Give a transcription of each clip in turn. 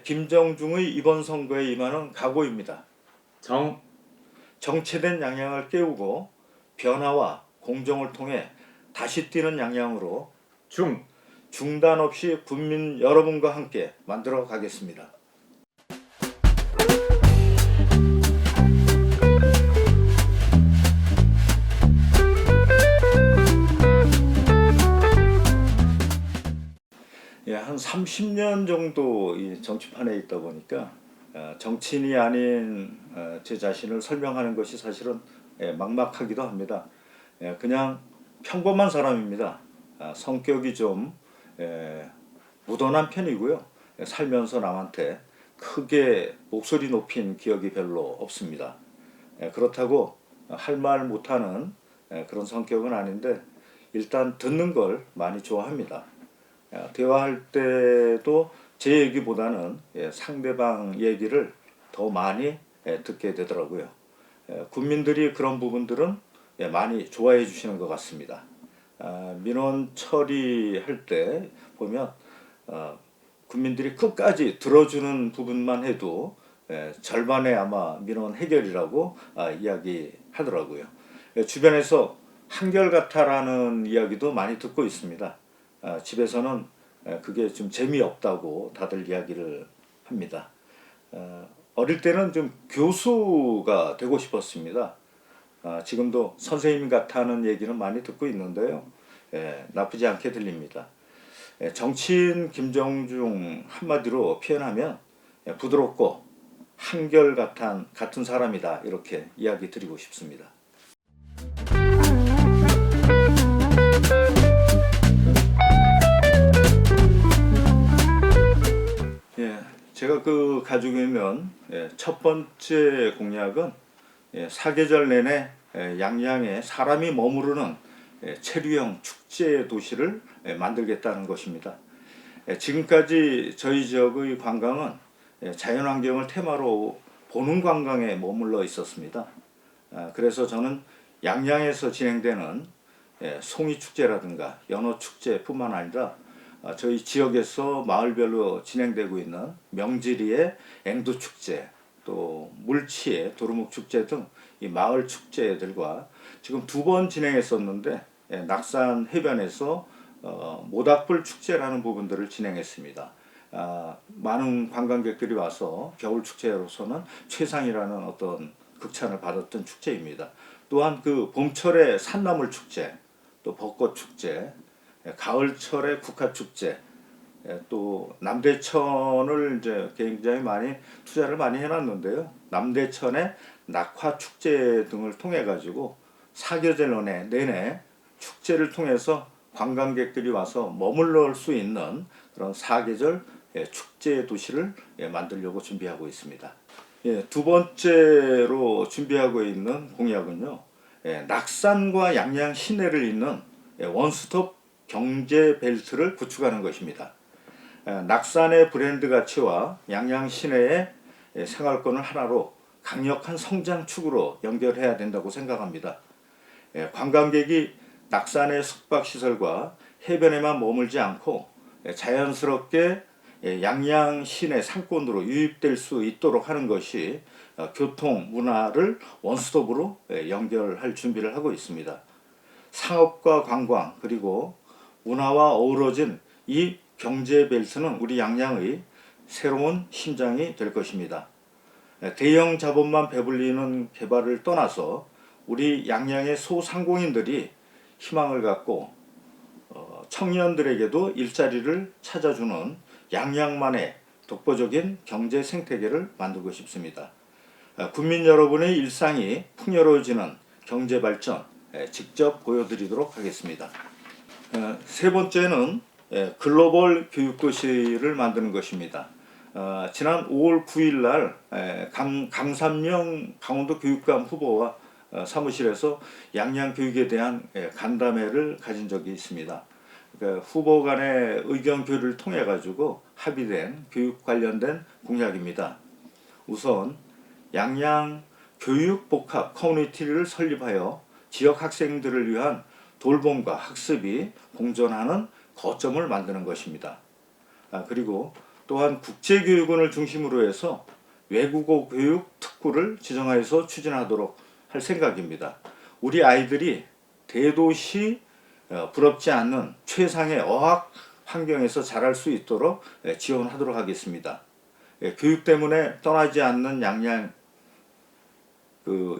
김정중의 이번 선거에 임하는 각오입니다. 정, 정체된 양양을 깨우고 변화와 공정을 통해 다시 뛰는 양양으로 중, 중단 없이 국민 여러분과 함께 만들어 가겠습니다. 한 30년 정도 이 정치판에 있다 보니까 정치인이 아닌 제 자신을 설명하는 것이 사실은 막막하기도 합니다. 그냥 평범한 사람입니다. 성격이 좀 무던한 편이고요. 살면서 남한테 크게 목소리 높인 기억이 별로 없습니다. 그렇다고 할 말 못하는 그런 성격은 아닌데 일단 듣는 걸 많이 좋아합니다. 대화할 때도 제 얘기보다는 상대방 얘기를 더 많이 듣게 되더라고요. 국민들이 그런 부분들은 많이 좋아해 주시는 것 같습니다. 민원 처리할 때 보면 국민들이 끝까지 들어주는 부분만 해도 절반의 아마 민원 해결이라고 이야기하더라고요. 주변에서 한결같아라는 이야기도 많이 듣고 있습니다. 집에서는 그게 좀 재미없다고 다들 이야기를 합니다. 어릴 때는 좀 교수가 되고 싶었습니다. 지금도 선생님 같다는 얘기는 많이 듣고 있는데요. 나쁘지 않게 들립니다. 정치인 김정중 한마디로 표현하면 부드럽고 한결같은 사람이다, 이렇게 이야기 드리고 싶습니다. 제가 가지고 있는 첫 번째 공약은 사계절 내내 양양에 사람이 머무르는 체류형 축제 도시를 만들겠다는 것입니다. 지금까지 저희 지역의 관광은 자연환경을 테마로 보는 관광에 머물러 있었습니다. 그래서 저는 양양에서 진행되는 송이축제라든가 연어축제뿐만 아니라 저희 지역에서 마을별로 진행되고 있는 명지리의 앵두축제, 또 물치의 도루묵축제 등 이 마을 축제들과 지금 2번 진행했었는데 낙산 해변에서 모닥불 축제라는 부분들을 진행했습니다. 많은 관광객들이 와서 겨울 축제로서는 최상이라는 어떤 극찬을 받았던 축제입니다. 또한 봄철의 산나물 축제, 또 벚꽃 축제, 가을철의 국화축제, 또 남대천을 이제 굉장히 많이 투자를 많이 해놨는데요. 남대천의 낙화축제 등을 통해 가지고 사계절 내내 축제를 통해서 관광객들이 와서 머물러 수 있는 그런 사계절 축제 도시를 만들려고 준비하고 있습니다. 두 번째로 준비하고 있는 공약은요, 낙산과 양양 시내를 잇는 원스톱 경제 벨트를 구축하는 것입니다. 낙산의 브랜드 가치와 양양 시내의 생활권을 하나로 강력한 성장축으로 연결해야 된다고 생각합니다. 관광객이 낙산의 숙박시설과 해변에만 머물지 않고 자연스럽게 양양 시내 상권으로 유입될 수 있도록 하는 것이 교통, 문화를 원스톱으로 연결할 준비를 하고 있습니다. 상업과 관광 그리고 문화와 어우러진 이 경제벨트는 우리 양양의 새로운 심장이 될 것입니다. 대형 자본만 배불리는 개발을 떠나서 우리 양양의 소상공인들이 희망을 갖고 청년들에게도 일자리를 찾아주는 양양만의 독보적인 경제 생태계를 만들고 싶습니다. 국민 여러분의 일상이 풍요로워지는 경제 발전 직접 보여드리도록 하겠습니다. 세 번째는 글로벌 교육도시를 만드는 것입니다. 지난 5월 9일 날 강삼영 강원도 교육감 후보와 사무실에서 양양 교육에 대한 간담회를 가진 적이 있습니다. 후보 간의 의견 교류를 통해 가지고 합의된 교육 관련된 공약입니다. 우선 양양 교육복합 커뮤니티를 설립하여 지역 학생들을 위한 돌봄과 학습이 공존하는 거점을 만드는 것입니다. 그리고 또한 국제교육원을 중심으로 해서 외국어 교육 특구를 지정하여서 추진하도록 할 생각입니다. 우리 아이들이 대도시 부럽지 않는 최상의 어학 환경에서 자랄 수 있도록 지원하도록 하겠습니다. 교육 때문에 떠나지 않는 양양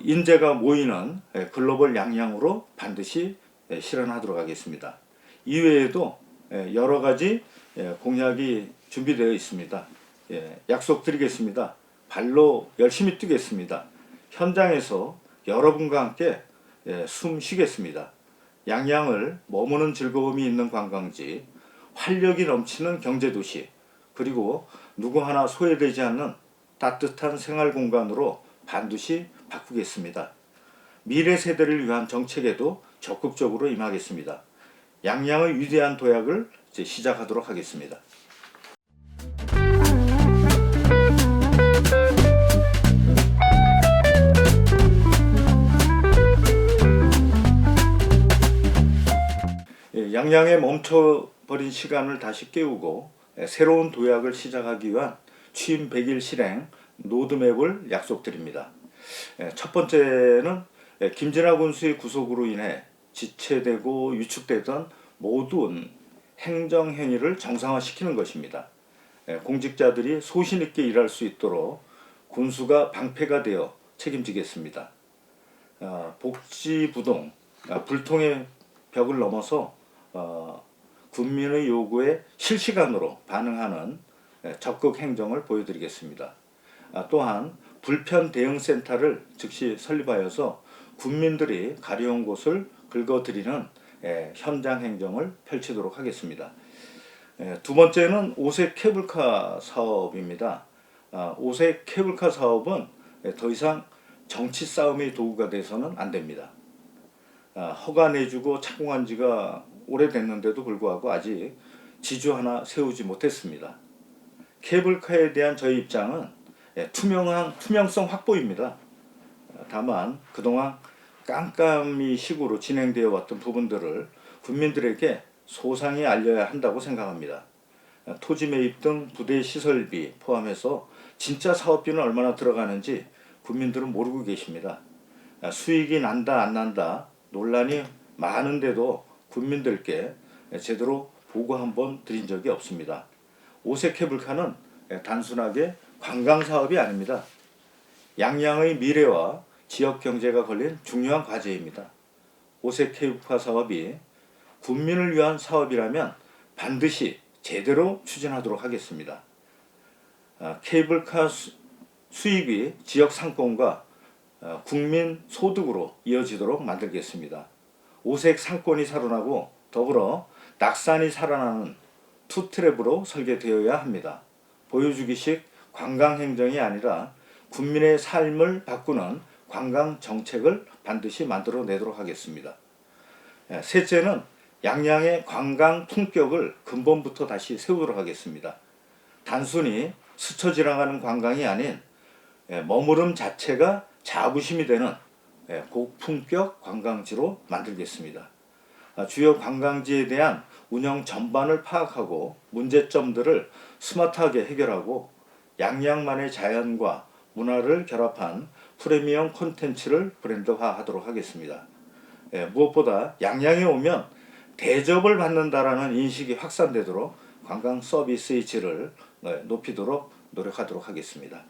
인재가 모이는 글로벌 양양으로 반드시 실현하도록 하겠습니다. 이외에도 여러 가지 공약이 준비되어 있습니다. 약속드리겠습니다. 발로 열심히 뛰겠습니다. 현장에서 여러분과 함께 숨 쉬겠습니다. 양양을 머무는 즐거움이 있는 관광지, 활력이 넘치는 경제도시, 그리고 누구 하나 소외되지 않는 따뜻한 생활 공간으로 반드시 바꾸겠습니다. 미래 세대를 위한 정책에도 적극적으로 임하겠습니다. 양양의 위대한 도약을 이제 시작하도록 하겠습니다. 양양에 멈춰버린 시간을 다시 깨우고 새로운 도약을 시작하기 위한 취임 100일 실행 로드맵을 약속드립니다. 첫 번째는 김진아 군수의 구속으로 인해 지체되고 위축되던 모든 행정행위를 정상화시키는 것입니다. 공직자들이 소신 있게 일할 수 있도록 군수가 방패가 되어 책임지겠습니다. 복지부동, 불통의 벽을 넘어서 국민의 요구에 실시간으로 반응하는 적극 행정을 보여드리겠습니다. 또한 불편 대응센터를 즉시 설립하여서 국민들이 가려운 곳을 긁어드리는 현장 행정을 펼치도록 하겠습니다. 두 번째는 오색 케이블카 사업입니다. 오색 케이블카 사업은 더 이상 정치 싸움의 도구가 돼서는 안 됩니다. 허가 내주고 착공한 지가 오래됐는데도 불구하고 아직 지주 하나 세우지 못했습니다. 케이블카에 대한 저희 입장은 투명성 확보입니다. 다만 그동안 깜깜이 식으로 진행되어 왔던 부분들을 국민들에게 소상히 알려야 한다고 생각합니다. 토지 매입 등 부대 시설비 포함해서 진짜 사업비는 얼마나 들어가는지 국민들은 모르고 계십니다. 수익이 난다 안 난다 논란이 많은데도 국민들께 제대로 보고 한번 드린 적이 없습니다. 오색 케이블카는 단순하게 관광사업이 아닙니다. 양양의 미래와 지역 경제가 걸린 중요한 과제입니다. 오색 케이블카 사업이 국민을 위한 사업이라면 반드시 제대로 추진하도록 하겠습니다. 케이블카 수입이 지역 상권과 국민 소득으로 이어지도록 만들겠습니다. 오색 상권이 살아나고 더불어 낙산이 살아나는 투트랩으로 설계되어야 합니다. 보여주기식 관광행정이 아니라 국민의 삶을 바꾸는 관광정책을 반드시 만들어내도록 하겠습니다. 셋째는 양양의 관광 품격을 근본부터 다시 세우도록 하겠습니다. 단순히 스쳐 지나가는 관광이 아닌 머무름 자체가 자부심이 되는 고품격 관광지로 만들겠습니다. 주요 관광지에 대한 운영 전반을 파악하고 문제점들을 스마트하게 해결하고 양양만의 자연과 문화를 결합한 프리미엄 콘텐츠를 브랜드화하도록 하겠습니다. 무엇보다 양양에 오면 대접을 받는다라는 인식이 확산되도록 관광 서비스의 질을 높이도록 노력하도록 하겠습니다.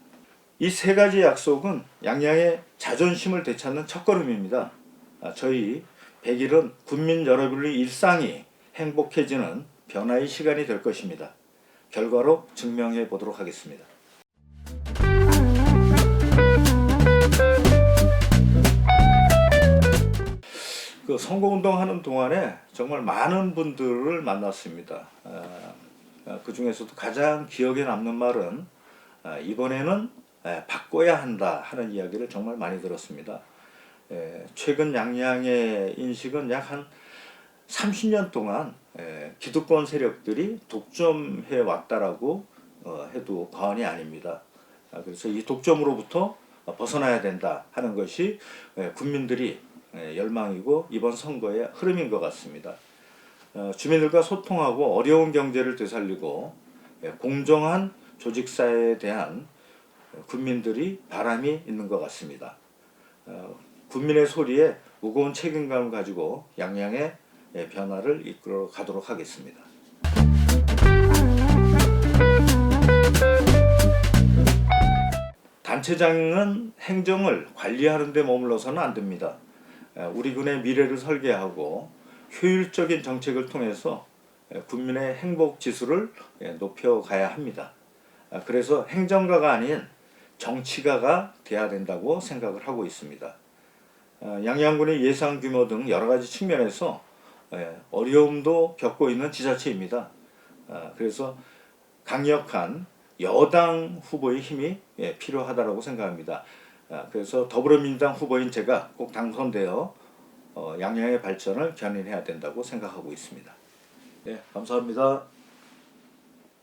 이 세 가지 약속은 양양의 자존심을 되찾는 첫걸음입니다. 저희 100일은 국민 여러분의 일상이 행복해지는 변화의 시간이 될 것입니다. 결과로 증명해 보도록 하겠습니다. 선거운동 하는 동안에 정말 많은 분들을 만났습니다. 그 중에서도 가장 기억에 남는 말은 이번에는 바꿔야 한다 하는 이야기를 정말 많이 들었습니다. 최근 양양의 인식은 약 한 30년 동안 기득권 세력들이 독점해 왔다라고 해도 과언이 아닙니다. 그래서 이 독점으로부터 벗어나야 된다 하는 것이 국민들이 열망이고 이번 선거의 흐름인 것 같습니다. 주민들과 소통하고 어려운 경제를 되살리고 공정한 조직사회에 대한 군민들이 바람이 있는 것 같습니다. 군민의 소리에 무거운 책임감을 가지고 양양의 변화를 이끌어 가도록 하겠습니다. 단체장은 행정을 관리하는 데 머물러서는 안 됩니다. 우리 군의 미래를 설계하고 효율적인 정책을 통해서 군민의 행복 지수를 높여가야 합니다. 그래서 행정가가 아닌 정치가가 돼야 된다고 생각을 하고 있습니다. 양양군의 예산 규모 등 여러 가지 측면에서 어려움도 겪고 있는 지자체입니다. 그래서 강력한 여당 후보의 힘이 필요하다고 생각합니다. 그래서 더불어민주당 후보인 제가 꼭 당선되어 양양의 발전을 견인해야 된다고 생각하고 있습니다. 네, 감사합니다.